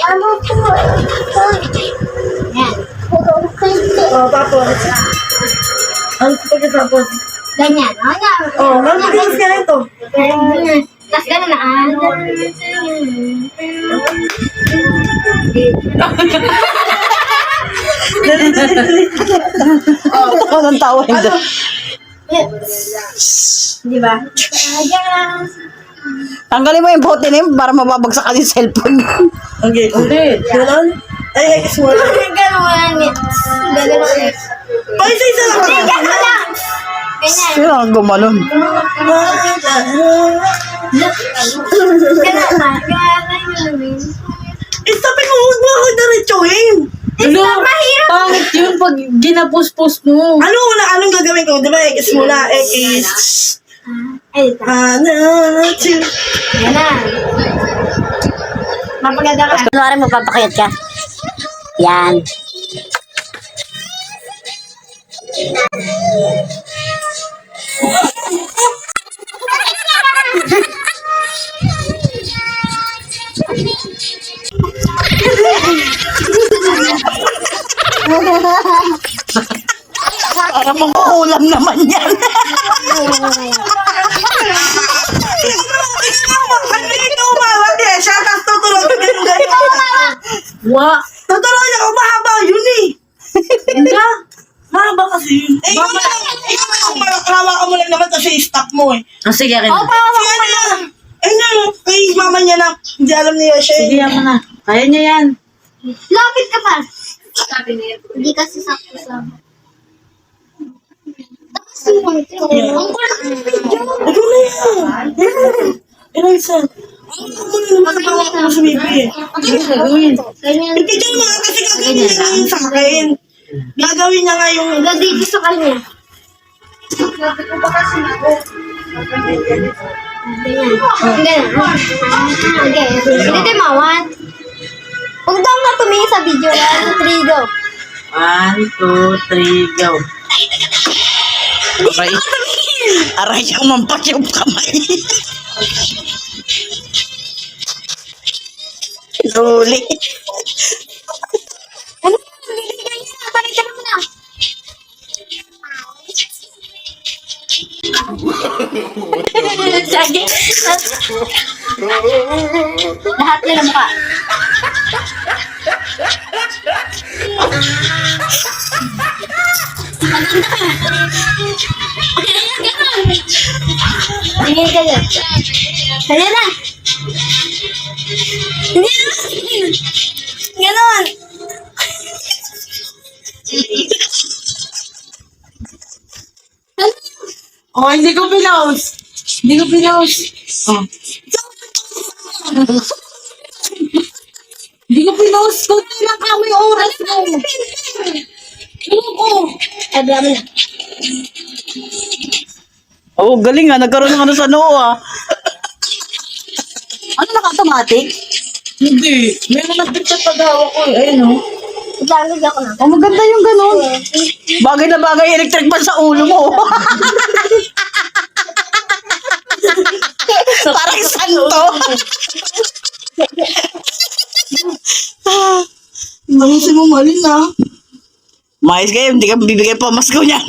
Ano po? Yan. Oh, tapos. Ano pagkatapos? Ganyan. Oh, magpapagos ka nito. Ganyan. Tapos ganun na. Anong tawa yun? Di ba? Tanggalin mo yung bote na yun para mababagsak ka yung cellphone. Okay. Ulit. Ganon? Ay, small. Ganun. Ganun. Paisa-isa lang. Ganyan lang. Ganyan. Sino ang gumalon? Ganun na. Ganun. Stopin mo, huwag mo ako diretsuhin. Mahirap. Pangit yun pag ginapos-pos mo. Anong gagawin ko? Diba, X mula, X. Ay, Two. yan na. Mapaganda ka. Kunwari magpapakayat ka. Yan. Para mga ulam naman yan. Ano ito, umawag eh. Siya, tapos tutulog ka ganun ganyan. Wa. Tutulog niya, mahaba yun eh. Hindi. Mahaba kasi yun. Eh, ikaw hawakan mo lang naman kasi stop mo eh. Ah, sige, akin. Oh, Si ano lang. Kay mama niya na. Hindi alam niya siya eh. Sige, ako na. Kaya niya yan. lapit ka pa. Hindi kasi sakto sa... Ang kulit ng video. Ikaw na yan. Ilang isa. Ano naman ang ako sa baby eh. Gagawin. Ganyan. Hindi dyan mga kasi gagawin niya nga yun sa akin. Gagawin niya nga yung... Hanggang dito sa kanya. Ganyan. Ganyan. Okay. Hindi tayo mawat. Huwag daw na tumingin sa video. 1, 2, 3, go. 1, 2, 3, go. Aray. Aray yung mampas yung kamay. Luli. Ano? Ganyan. Balik ka naman na. Sige. Lahat nila mukha. Tingin ka dyan. Kaya na. Ganon. Oh, hindi ko pinost. Hindi ko pinost. Oh. Hindi ko pinost. Kunti lang kamo yung oras mo. Ano ko? Ay, bala mo na. Oh, galing ah. Nagkaroon ng ano sa noo ah. Ano naka-automatic? Hindi. Meron nag-picture pag-hawak ko eh. Ayun o. Ilalagay ako na. Oh, maganda yung ganun. Bagay na bagay electric fan sa ulo mo. Parang santo. Nangusin mo mali na. Mais kayo, hindi ka bibigay pamasko niyan.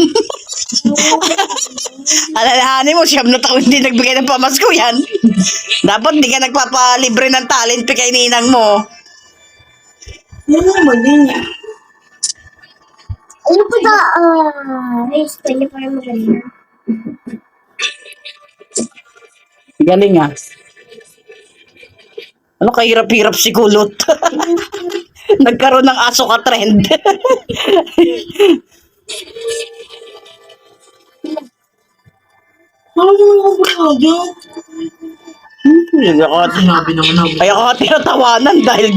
Alalahanin mo, 7 na taon hindi nagbigay ng pamasko yan. Dapat hindi ka nagpapalibre ng talent kay ninang mo. Yan ang mali. Ano po ba? Race, pwede pa rin maganda. Galing ah. Ano kahirap-hirap si Kulot? Nagkaroon ng aso ka trend. Ano naman ako brado? Sinabi naman ako. Kaya ka tinatawanan dahil...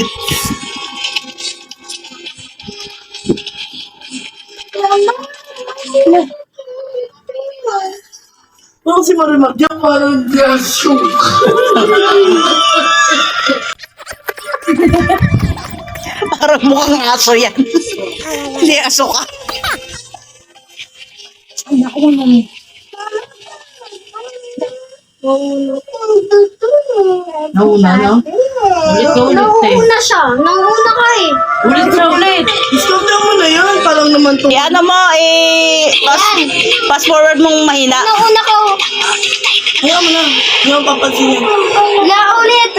Ano si Marimak dyan? Parang gasyo. Parang mukhang aso yan. Hindi aso ka. Ay, naku naman. Nauna, no? Ulit ka ulit, eh. Nauuna siya. Nauuna ka eh. Ulit sa ulit. Stop na mo na yan. Parang naman to. Ano mo, fast forward mong mahina. Nauuna ka. Ayaw mo na. Hindi ako papansin yan. Yeah, ulit.